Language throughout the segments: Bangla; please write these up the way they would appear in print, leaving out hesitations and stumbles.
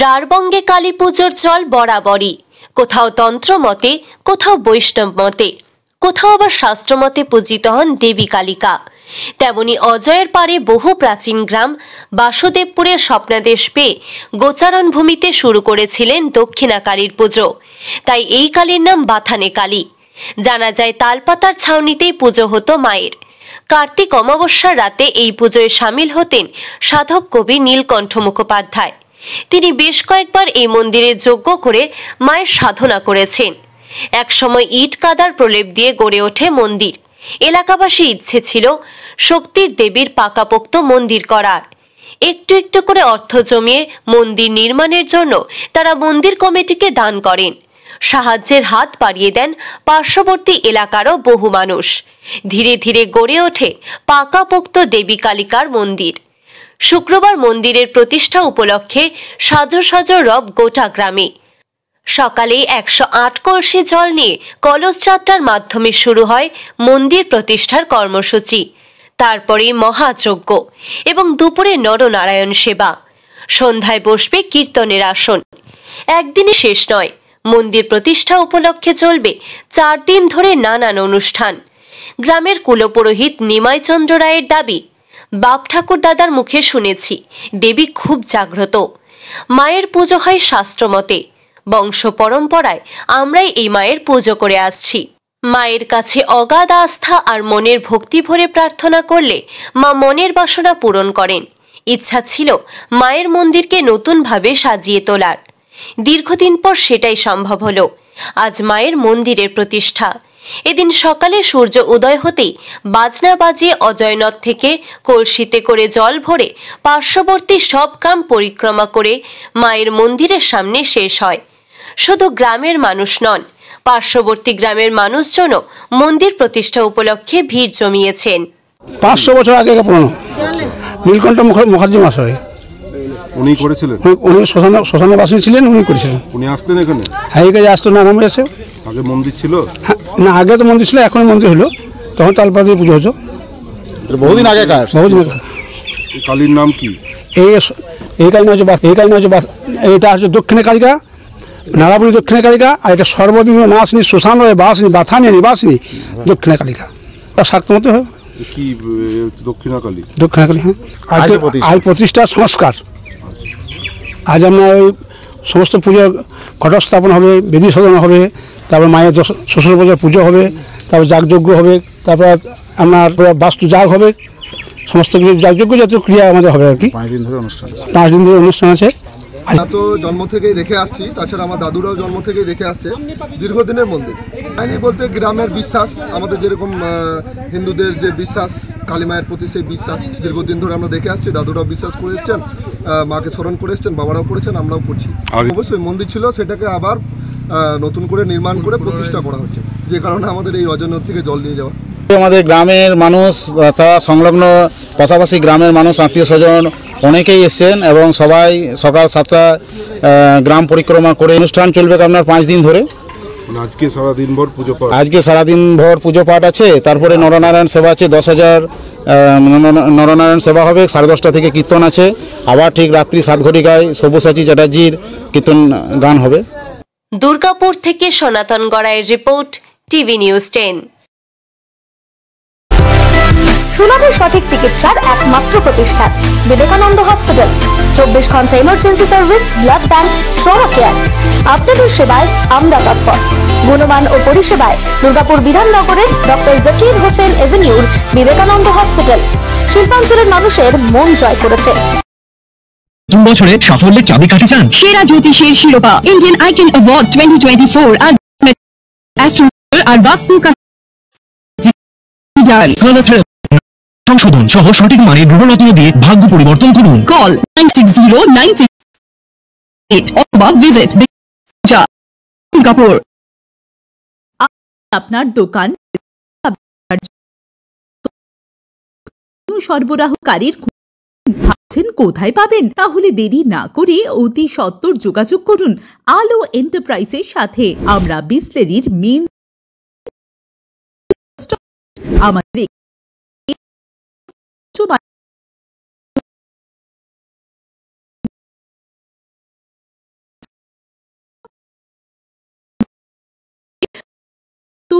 রারবঙ্গে কালী পুজোর চল বরাবরই, কোথাও তন্ত্র মতে, কোথাও বৈষ্ণব মতে, কোথাও আবার শাস্ত্রমতে পূজিত হন দেবী কালিকা। তেমনি অজয়ের পারে বহু প্রাচীন গ্রাম বাসুদেবপুরের স্বপ্নাদেশ পেয়ে গোচারণ ভূমিতে শুরু করেছিলেন দক্ষিণা কালীর পুজো। তাই এই কালীর নাম বাথানে কালী। জানা যায় তালপাতার ছাউনিতেই পুজো হতো মায়ের। কার্তিক অমাবস্যার রাতে এই পুজোয় সামিল হতেন সাধক কবি নীলকণ্ঠ মুখোপাধ্যায়। তিনি বেশ কয়েকবার এই মন্দিরে যজ্ঞ করে মায়ের সাধনা করেছেন। একসময় ইট কাদার প্রলেপ দিয়ে গড়ে ওঠে মন্দির। এলাকাবাসীর ইচ্ছে ছিল শক্তির দেবীর পাকাপোক্ত মন্দির করার। একটু একটু করে অর্থ জমিয়ে মন্দির নির্মাণের জন্য তারা মন্দির কমিটিকে দান করেন। সাহায্যের হাত বাড়িয়ে দেন পার্শ্ববর্তী এলাকারও বহু মানুষ। ধীরে ধীরে গড়ে ওঠে পাকাপোক্ত দেবী কালিকার মন্দির। শুক্রবার মন্দিরের প্রতিষ্ঠা উপলক্ষে সাজো সাজো রব গোটা গ্রামে। সকালে 108 কলসি জল নিয়ে কলস যাত্রার মাধ্যমে শুরু হয় মন্দির প্রতিষ্ঠার কর্মসূচি। তারপরে মহাযজ্ঞ এবং দুপুরে নরনারায়ণ সেবা। সন্ধ্যায় বসবে কীর্তনের আসন। একদিনে শেষ নয়, মন্দির প্রতিষ্ঠা উপলক্ষে চলবে 4 দিন ধরে নানান অনুষ্ঠান। গ্রামের কুলপুরোহিত নিমাই চন্দ্র রায়ের দাবি, বাপ ঠাকুর দাদার মুখে শুনেছি দেবী খুব জাগ্রত। মায়ের পুজো হয় শাস্ত্রমতে। বংশ পরম্পরায় আমরাই এই মায়ের পুজো করে আসছি। মায়ের কাছে অগাধ আস্থা আর মনের ভক্তি ভরে প্রার্থনা করলে মা মনের বাসনা পূরণ করেন। ইচ্ছা ছিল মায়ের মন্দিরকে নতুনভাবে সাজিয়ে তোলার। দীর্ঘদিন পর সেটাই সম্ভব হলো। আজ মায়ের মন্দিরের প্রতিষ্ঠা। এদিন সকালে সূর্য উদয় হতেই বাজনা বাজিয়ে অজয়নদ থেকে কলসিতে করে জল ভরে পার্শ্ববর্তী সব গ্রাম পরিক্রমা করে মায়ের মন্দিরের সামনে শেষ হয়। শুধু গ্রামের মানুষ নন, পার্শ্ববর্তী গ্রামের মানুষজনও মন্দির প্রতিষ্ঠা উপলক্ষে ভিড় জমিয়েছেন। 500 বছর আগে পুরনো নীলকণ্ঠ মুখার্জি মহাশয় উনি করেছিলেন। উনি শ্মশানে বাসী ছিলেন, উনি করেছিলেন। উনি আসতেন এখানে? হ্যাঁ, এখানে আসতো না। নাম আছে আগে মন্দির ছিল? হ্যাঁ, না, আগে তো মন্দির ছিল, এখন মন্দির হলো। তখন তালপাতা দিয়ে পুজো হতো বহুদিন আগে। বহুদিন। কালীর নাম কি? এই কালী নয়, এই কালী নয়, এটা হচ্ছে দক্ষিণে কালিকা, নারাপুরি দক্ষিণে কালিকা। আর এটা সর্বদিন নাসিনী শ্মশান বাসিনী বাথানি নিবাসিনী দক্ষিণে কালিকা। শাক্ত মতো হয় কি দক্ষিণা কালী? দক্ষিণা কালী, হ্যাঁ। আজ প্রতিষ্ঠার সংস্কার। আজ আমরা ওই সমস্ত পুজোর ঘট স্থাপন হবে, বেদি সাধনা হবে, তারপর মায়ের শ্বশুর পূজার পুজো হবে, তারপর যাগযজ্ঞ হবে, তারপর আপনার বাস্তু যাগ হবে, সমস্ত কিছু যাগযজ্ঞ যত ক্রিয়া আমাদের হবে আর কি। 5 দিন ধরে অনুষ্ঠান। 5 দিন ধরে অনুষ্ঠান আছে। তো জন্ম থেকেই দেখে আসছি, তাছাড়া আমার দাদুরাও জন্ম থেকেই দেখে আসছে। দীর্ঘদিনের মন্দির কাহিনী বলতে গ্রামের বিশ্বাস, আমাদের যেরকম হিন্দুদের যে বিশ্বাস কালী মায়ের প্রতি, সেই বিশ্বাস দীর্ঘদিন ধরে আমরা দেখে আসছি। দাদুরাও বিশ্বাস করে এসছেন, মাকে স্মরণ করে এসছেন, বাবারাও করেছেন, আমরাও করছি। অবশ্যই মন্দির ছিল, সেটাকে আবার নতুন করে নির্মাণ করে প্রতিষ্ঠা করা হচ্ছে, যে কারণে আমাদের এই অজয় থেকে জল নিয়ে যাওয়া। আমাদের গ্রামের মানুষ, তারা সংলগ্ন পাশাপাশি গ্রামের মানুষ, আত্মীয় স্বজন অনেকেই এসছেন এবং সবাই সকাল 7টা গ্রাম পরিক্রমা করে অনুষ্ঠান চলবে আপনার 5 দিন ধরে। আজকে সারাদিন ভর পুজো পাঠ। আজকে সারাদিন ভর পুজো পাঠ আছে। তারপরে নরনারায়ণ সেবা আছে, 10,000 নরনারায়ণ সেবা হবে। 10:30 থেকে কীর্তন আছে। আবার ঠিক রাত্রি 7 ঘটিকায় সব্যসাচী চ্যাটার্জির কীর্তন গান হবে। দুর্গাপুর থেকে সনাতন গড়াইয়ের রিপোর্ট, টিভি নিউজ 10। সুলভের সঠিক চিকিৎসার একমাত্র প্রতিষ্ঠান বিবেকানন্দ হসপিটাল। 24 ঘন্টা emergency service, blood bank, trauma care. আপনাদের সেবায় আমরা তৎপর। গুণমান ও পরিষেবায় দুর্গাপুর বিধাননগরের ডক্টর জাকির হোসেন এভিনিউর বিবেকানন্দ হসপিটাল শিল্পাঞ্চলের মানুষের মন জয় করেছে। 2 বছরে সাফল্যের চাবিকাঠি চান? সেরা জ্যোতিষের শিরোপা, ইন্ডিয়ান আইকন অ্যাওয়ার্ড 2024 আর অ্যাস্ট্রোলজার আর বাস্তু সংশোধন সহ সঠিক মানের গ্রহরত্ন দিয়ে ভাগ্য পরিবর্তন করুন। কল 960968 অথবা ভিজিট দুর্গাপুর। আপনার দোকান সরবরাহকারীর ভাবছেন কোথায় পাবেন? তাহলে দেরি না করে অতি সত্বর যোগাযোগ করুন আলো এন্টারপ্রাইজের সাথে। আমরা বিসলেরির মেন আমাদের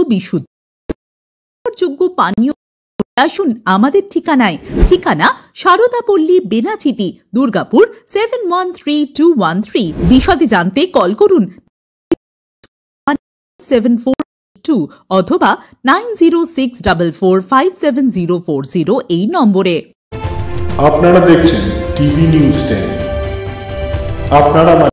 বিশুদ্ধ যোগ্য পানীয় আসুন আমাদের ঠিকানায়। ঠিকানা সারদাপল্লী, বেনাচিতি, দুর্গাপুর 713213। বিশদে জানতে কল করুন 7482 অথবা 9064457040 এই নম্বরে। আপনারা দেখছেন টিভি নিউজ 10। আপনারা